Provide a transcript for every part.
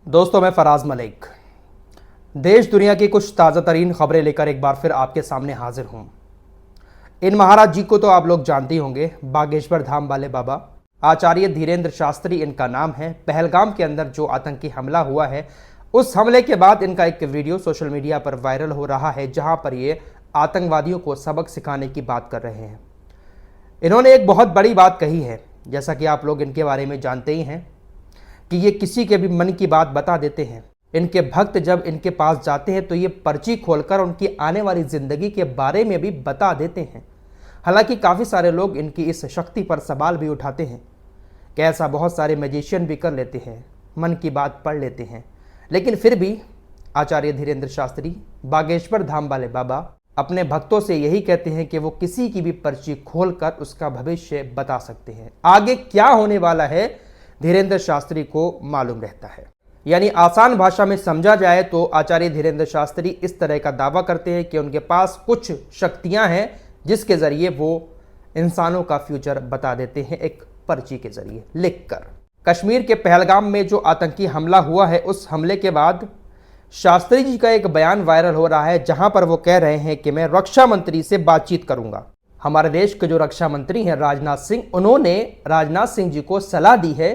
दोस्तों, मैं फराज मलिक देश दुनिया की कुछ ताज़ा तरीन खबरें लेकर एक बार फिर आपके सामने हाजिर हूं। इन महाराज जी को तो आप लोग जानते ही होंगे, बागेश्वर धाम वाले बाबा आचार्य धीरेंद्र शास्त्री इनका नाम है। पहलगाम के अंदर जो आतंकी हमला हुआ है, उस हमले के बाद इनका एक वीडियो सोशल मीडिया पर वायरल हो रहा है, जहां पर ये आतंकवादियों को सबक सिखाने की बात कर रहे हैं। इन्होंने एक बहुत बड़ी बात कही है, जैसा कि आप लोग इनके बारे में जानते ही हैं कि ये किसी के भी मन की बात बता देते हैं। इनके भक्त जब इनके पास जाते हैं तो ये पर्ची खोलकर उनकी आने वाली ज़िंदगी के बारे में भी बता देते हैं। हालांकि काफ़ी सारे लोग इनकी इस शक्ति पर सवाल भी उठाते हैं कि ऐसा बहुत सारे मैजिशियन भी कर लेते हैं, मन की बात पढ़ लेते हैं, लेकिन फिर भी आचार्य धीरेंद्र शास्त्री बागेश्वर धाम वाले बाबा अपने भक्तों से यही कहते हैं कि वो किसी की भी पर्ची खोलकर उसका भविष्य बता सकते हैं। आगे क्या होने वाला है धीरेंद्र शास्त्री को मालूम रहता है। यानी आसान भाषा में समझा जाए तो आचार्य धीरेंद्र शास्त्री इस तरह का दावा करते हैं कि उनके पास कुछ शक्तियां हैं जिसके जरिए वो इंसानों का फ्यूचर बता देते हैं, एक पर्ची के जरिए लिखकर। कश्मीर के पहलगाम में जो आतंकी हमला हुआ है, उस हमले के बाद शास्त्री जी का एक बयान वायरल हो रहा है, जहां पर वो कह रहे हैं कि मैं रक्षा मंत्री से बातचीत करूंगा। हमारे देश के जो रक्षा मंत्री हैं राजनाथ सिंह, उन्होंने राजनाथ सिंह जी को सलाह दी है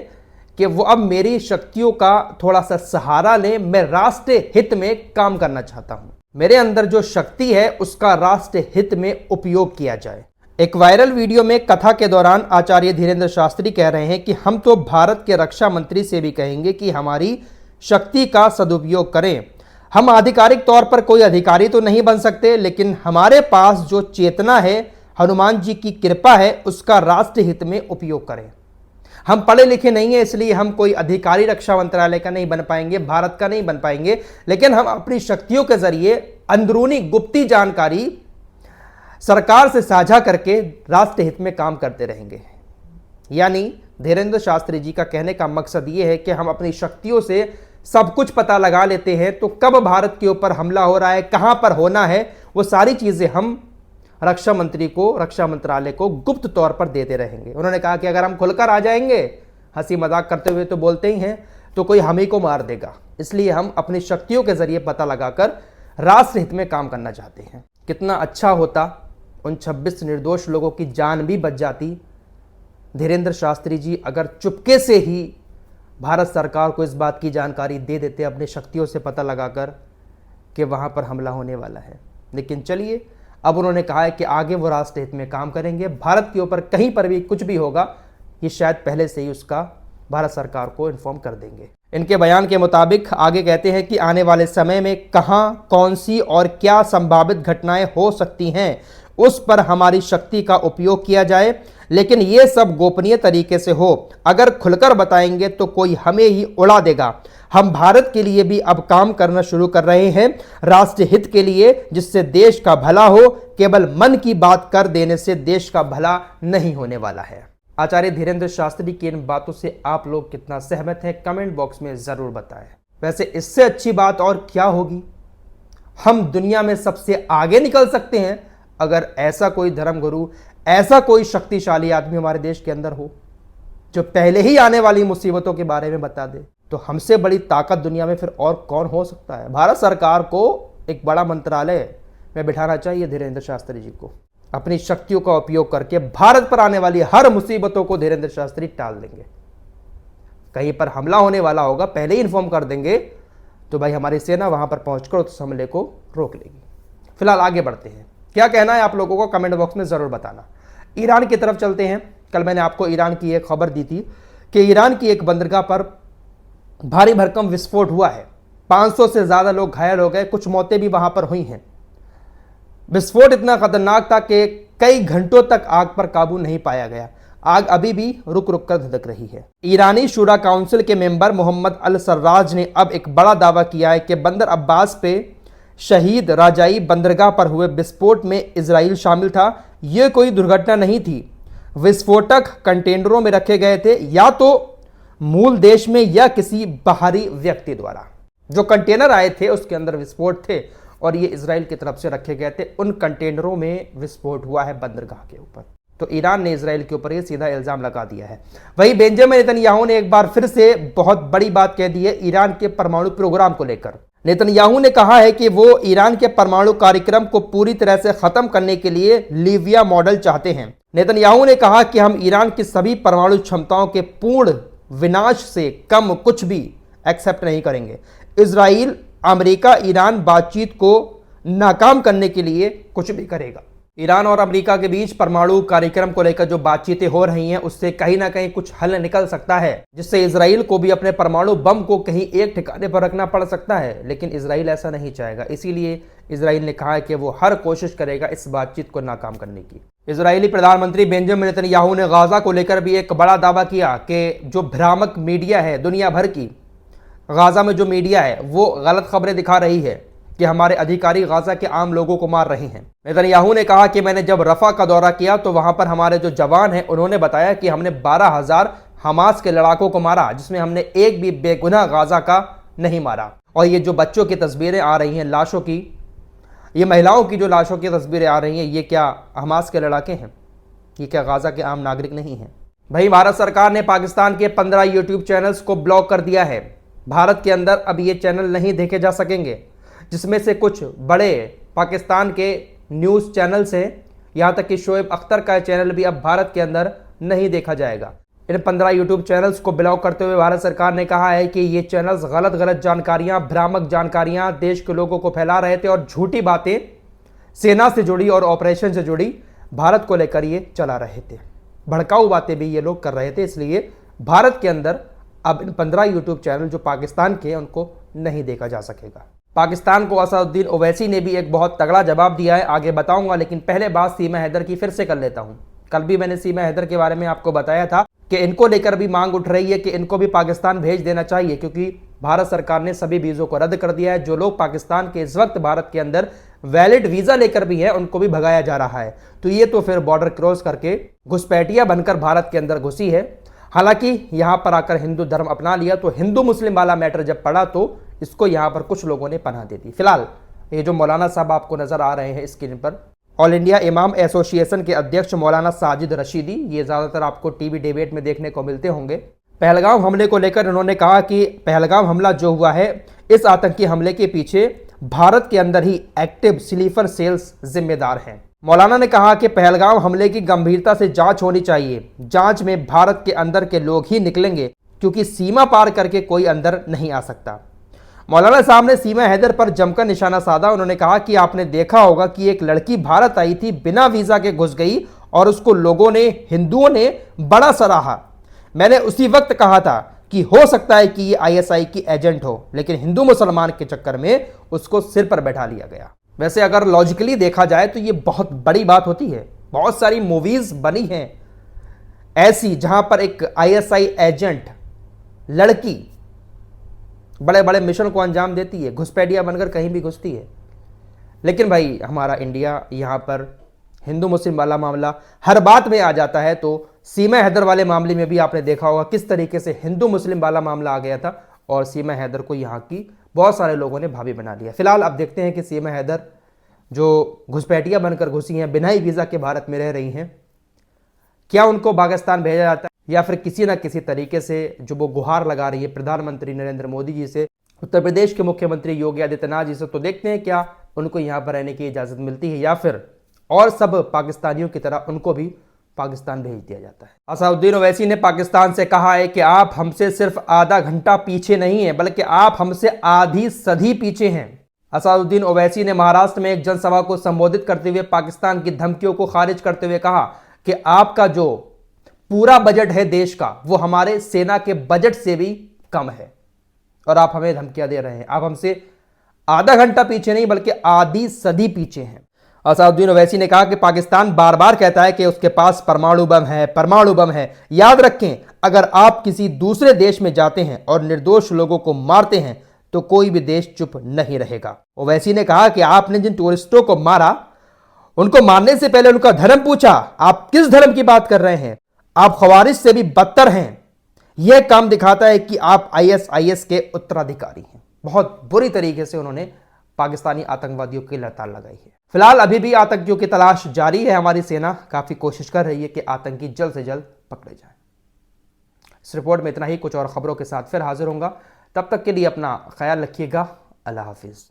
कि वो अब मेरी शक्तियों का थोड़ा सा सहारा लें। मैं राष्ट्र हित में काम करना चाहता हूं, मेरे अंदर जो शक्ति है उसका राष्ट्र हित में उपयोग किया जाए। एक वायरल वीडियो में कथा के दौरान आचार्य धीरेंद्र शास्त्री कह रहे हैं कि हम तो भारत के रक्षा मंत्री से भी कहेंगे कि हमारी शक्ति का सदुपयोग करें। हम आधिकारिक तौर पर कोई अधिकारी तो नहीं बन सकते, लेकिन हमारे पास जो चेतना है, हनुमान जी की कृपा है, उसका राष्ट्र हित में उपयोग करें। हम पढ़े लिखे नहीं है, इसलिए हम कोई अधिकारी रक्षा मंत्रालय का नहीं बन पाएंगे, भारत का नहीं बन पाएंगे, लेकिन हम अपनी शक्तियों के जरिए अंदरूनी गुप्ती जानकारी सरकार से साझा करके राष्ट्र हित में काम करते रहेंगे। यानी धीरेंद्र शास्त्री जी का कहने का मकसद ये है कि हम अपनी शक्तियों से सब कुछ पता लगा लेते हैं, तो कब भारत के ऊपर हमला हो रहा है, कहां पर होना है, वो सारी चीजें हम रक्षा मंत्री को, रक्षा मंत्रालय को गुप्त तौर पर देते रहेंगे। उन्होंने कहा कि अगर हम खुलकर आ जाएंगे, हंसी मजाक करते हुए तो बोलते ही हैं, तो कोई हम ही को मार देगा। इसलिए हम अपनी शक्तियों के जरिए पता लगाकर राष्ट्र हित में काम करना चाहते हैं। कितना अच्छा होता, उन 26 निर्दोष लोगों की जान भी बच जाती। धीरेंद्र शास्त्री जी अगर चुपके से ही भारत सरकार को इस बात की जानकारी दे देते अपनी शक्तियों से पता लगाकर कि वहां पर हमला होने वाला है। लेकिन चलिए, अब उन्होंने कहा है कि आगे वो राष्ट्र हित में काम करेंगे। भारत के ऊपर कहीं पर भी कुछ भी होगा, ये शायद पहले से ही उसका भारत सरकार को इन्फॉर्म कर देंगे। इनके बयान के मुताबिक आगे कहते हैं कि आने वाले समय में कहां, कौन सी और क्या संभावित घटनाएं हो सकती हैं, उस पर हमारी शक्ति का उपयोग किया जाए, लेकिन ये सब गोपनीय तरीके से हो। अगर खुलकर बताएंगे तो कोई हमें ही उड़ा देगा। हम भारत के लिए भी अब काम करना शुरू कर रहे हैं, राष्ट्र हित के लिए, जिससे देश का भला हो। केवल मन की बात कर देने से देश का भला नहीं होने वाला है। आचार्य धीरेंद्र शास्त्री की इन बातों से आप लोग कितना सहमत हैं, कमेंट बॉक्स में जरूर बताएं। वैसे इससे अच्छी बात और क्या होगी। हम दुनिया में सबसे आगे निकल सकते हैं अगर ऐसा कोई धर्मगुरु, ऐसा कोई शक्तिशाली आदमी हमारे देश के अंदर हो जो पहले ही आने वाली मुसीबतों के बारे में बता दे। तो हमसे बड़ी ताकत दुनिया में फिर और कौन हो सकता है। भारत सरकार को एक बड़ा मंत्रालय में बिठाना चाहिए धीरेंद्र शास्त्री जी को। अपनी शक्तियों का उपयोग करके भारत पर आने वाली हर मुसीबतों को धीरेंद्र शास्त्री टाल देंगे। कहीं पर हमला होने वाला होगा, पहले ही इन्फॉर्म कर देंगे, तो भाई हमारी सेना वहां पर पहुंचकर उस हमले को रोक लेगी। फिलहाल आगे बढ़ते हैं। क्या कहना है आप लोगों को कमेंट बॉक्स में जरूर बताना। ईरान की तरफ चलते हैं। कल मैंने आपको ईरान की एक खबर दी थी कि ईरान की एक बंदरगाह पर भारी भरकम विस्फोट हुआ है। 500 से ज्यादा लोग घायल हो गए, कुछ मौतें भी वहां पर हुई हैं। विस्फोट इतना खतरनाक था कि कई घंटों तक आग पर काबू नहीं पाया गया। आग अभी भी रुक रुक कर धधक रही है। ईरानी शूरा काउंसिल के मेंबर मोहम्मद अल सर्राज ने अब एक बड़ा दावा किया है कि बंदर अब्बास पे शहीद राजाई बंदरगाह पर हुए विस्फोट में इजराइल शामिल था। यह कोई दुर्घटना नहीं थी। विस्फोटक कंटेनरों में रखे गए थे, या तो मूल देश में या किसी बाहरी व्यक्ति द्वारा। जो कंटेनर आए थे उसके अंदर विस्फोट थे और ये इजराइल की तरफ से रखे गए थे। उन कंटेनरों में विस्फोट हुआ है बंदरगाह के ऊपर। तो ईरान ने इजराइल के ऊपर ये सीधा इल्जाम लगा दिया है। वहीं बेंजामिन नेतन्याहू ने एक बार फिर से बहुत बड़ी बात कह दी है ईरान के परमाणु प्रोग्राम को लेकर। नेतन्याहू ने कहा है कि वो ईरान के परमाणु कार्यक्रम को पूरी तरह से खत्म करने के लिए लीविया मॉडल चाहते हैं। नेतन्याहू ने कहा कि हम ईरान की सभी परमाणु क्षमताओं के पूर्ण विनाश से कम कुछ भी एक्सेप्ट नहीं करेंगे। इजराइल, अमेरिका, ईरान बातचीत को नाकाम करने के लिए कुछ भी करेगा। ईरान और अमेरिका के बीच परमाणु कार्यक्रम को लेकर जो बातचीतें हो रही हैं उससे कहीं ना कहीं कुछ हल निकल सकता है, जिससे इजराइल को भी अपने परमाणु बम को कहीं एक ठिकाने पर रखना पड़ सकता है। लेकिन इजराइल ऐसा नहीं चाहेगा, इसीलिए इजराइल ने कहा है कि वो हर कोशिश करेगा इस बातचीत को नाकाम करने की। इजरायली प्रधानमंत्री बेंजामिन नेतन्याहू ने गाजा को लेकर भी एक बड़ा दावा किया कि जो भ्रामक मीडिया है दुनिया भर की, गाजा में जो मीडिया है वो गलत खबरें दिखा रही है कि हमारे अधिकारी गाजा के आम लोगों को मार रहे हैं। नेतन्याहू ने कहा कि मैंने जब रफा का दौरा किया तो वहां पर हमारे जो जवान हैं उन्होंने बताया कि हमने 12,000 हमास के लड़ाकों को मारा, जिसमें हमने एक भी बेगुनाह गाजा का नहीं मारा। और ये जो बच्चों की तस्वीरें आ रही हैं, लाशों की, ये महिलाओं की जो लाशों की तस्वीरें आ रही हैं, ये क्या हमास के लड़ाके हैं? ये क्या गाजा के आम नागरिक नहीं हैं? भाई, भारत सरकार ने पाकिस्तान के 15 यूट्यूब चैनल्स को ब्लॉक कर दिया है। भारत के अंदर अब ये चैनल नहीं देखे जा सकेंगे, जिसमें से कुछ बड़े पाकिस्तान के न्यूज़ चैनल्स हैं। यहाँ तक कि शोएब अख्तर का चैनल भी अब भारत के अंदर नहीं देखा जाएगा। इन 15 यूट्यूब चैनल्स को ब्लॉक करते हुए भारत सरकार ने कहा है कि ये चैनल्स गलत जानकारियाँ, भ्रामक जानकारियाँ देश के लोगों को फैला रहे थे और झूठी बातें सेना से जुड़ी और ऑपरेशन से जुड़ी भारत को लेकर ये चला रहे थे। भड़काऊ बातें भी ये लोग कर रहे थे, इसलिए भारत के अंदर अब इन 15 यूट्यूब चैनल जो पाकिस्तान के हैं उनको नहीं देखा जा सकेगा। पाकिस्तान को असदुद्दीन ओवैसी ने भी एक बहुत तगड़ा जवाब दिया है, आगे बताऊंगा, लेकिन पहले बात सीमा हैदर की फिर से कर लेता हूं। कल भी मैंने सीमा हैदर के बारे में आपको बताया था कि इनको लेकर भी मांग उठ रही है कि इनको भी पाकिस्तान भेज देना चाहिए, क्योंकि भारत सरकार ने सभी वीज़ों को रद्द कर दिया है। जो लोग पाकिस्तान के इस वक्त भारत के अंदर वैलिड वीज़ा लेकर भी है उनको भी भगाया जा रहा है। तो ये तो फिर बॉर्डर क्रॉस करके घुसपैठिया बनकर भारत के अंदर घुसी है। हालांकि यहां पर आकर हिंदू धर्म अपना लिया, तो हिंदू मुस्लिम वाला मैटर जब पड़ा तो इसको यहां पर कुछ लोगों ने पनाह दे दी। फिलहाल ये जो मौलाना साहब आपको नजर आ रहे हैं स्क्रीन पर, ऑल इंडिया इमाम एसोसिएशन के अध्यक्ष मौलाना साजिद रशीदी, ये ज्यादातर आपको टीवी डिबेट में देखने को मिलते होंगे। पहलगाम हमले को लेकर उन्होंने कहा कि पहलगाम हमला जो हुआ है, इस आतंकी हमले के पीछे भारत के अंदर ही एक्टिव स्लीपर सेल्स जिम्मेदार हैं। मौलाना ने कहा कि पहलगाम हमले की गंभीरता से जांच होनी चाहिए। जांच में भारत के अंदर के लोग ही निकलेंगे, क्योंकि सीमा पार करके कोई अंदर नहीं आ सकता। मौलाना साहब ने सीमा हैदर पर जमकर निशाना साधा। उन्होंने कहा कि आपने देखा होगा कि एक लड़की भारत आई थी, बिना वीजा के घुस गई और उसको लोगों ने, हिंदुओं ने बड़ा सराहा। मैंने उसी वक्त कहा था कि हो सकता है कि ये आईएसआई की एजेंट हो, लेकिन हिंदू मुसलमान के चक्कर में उसको सिर पर बैठा लिया गया। वैसे अगर लॉजिकली देखा जाए तो ये बहुत बड़ी बात होती है। बहुत सारी मूवीज बनी हैं ऐसी जहां पर एक आईएसआई एजेंट लड़की बड़े बड़े मिशन को अंजाम देती है, घुसपैठिया बनकर कहीं भी घुसती है। लेकिन भाई हमारा इंडिया, यहाँ पर हिंदू मुस्लिम वाला मामला हर बात में आ जाता है। तो सीमा हैदर वाले मामले में भी आपने देखा होगा किस तरीके से हिंदू मुस्लिम वाला मामला आ गया था और सीमा हैदर को यहाँ की बहुत सारे लोगों ने भाभी बना लिया। फिलहाल अब देखते हैं कि सीमा हैदर जो घुसपैठिया बनकर घुसी हैं, बिना ही वीज़ा के भारत में रह रही हैं, क्या उनको पाकिस्तान भेजा जाता है या फिर किसी न किसी तरीके से जो वो गुहार लगा रही है प्रधानमंत्री नरेंद्र मोदी जी से, उत्तर प्रदेश के मुख्यमंत्री योगी आदित्यनाथ जी से, तो देखते हैं क्या उनको यहाँ पर रहने की इजाज़त मिलती है या फिर और सब पाकिस्तानियों की तरह उनको भी पाकिस्तान भेज दिया जाता है। असदुद्दीन ओवैसी ने पाकिस्तान से कहा है कि आप हमसे सिर्फ आधा घंटा पीछे नहीं हैं, बल्कि आप हमसे आधी सदी पीछे हैं। असदुद्दीन ओवैसी ने महाराष्ट्र में एक जनसभा को संबोधित करते हुए पाकिस्तान की धमकियों को खारिज करते हुए कहा कि आपका जो पूरा बजट है देश का, वो हमारे सेना के बजट से भी कम है और आप हमें धमकियां दे रहे हैं। आप हमसे आधा घंटा पीछे नहीं बल्कि आधी सदी पीछे हैं। असदुद्दीन ओवैसी ने कहा कि पाकिस्तान बार बार कहता है कि उसके पास परमाणु बम है, परमाणु बम है। याद रखें, अगर आप किसी दूसरे देश में जाते हैं और निर्दोष लोगों को मारते हैं तो कोई भी देश चुप नहीं रहेगा। ओवैसी ने कहा कि आपने जिन टूरिस्टों को मारा, उनको मारने से पहले उनका धर्म पूछा। आप किस धर्म की बात कर रहे हैं? आप खवारिज से भी बदतर हैं। यह काम दिखाता है कि आप आईएसआईएस के उत्तराधिकारी हैं। बहुत बुरी तरीके से उन्होंने पाकिस्तानी आतंकवादियों की लताड़ लगाई है। फिलहाल अभी भी आतंकियों की तलाश जारी है। हमारी सेना काफी कोशिश कर रही है कि आतंकी जल्द से जल्द पकड़े जाएं। इस रिपोर्ट में इतना ही। कुछ और खबरों के साथ फिर हाजिर होऊंगा। तब तक के लिए अपना ख्याल रखिएगा। अल्लाह हाफिज।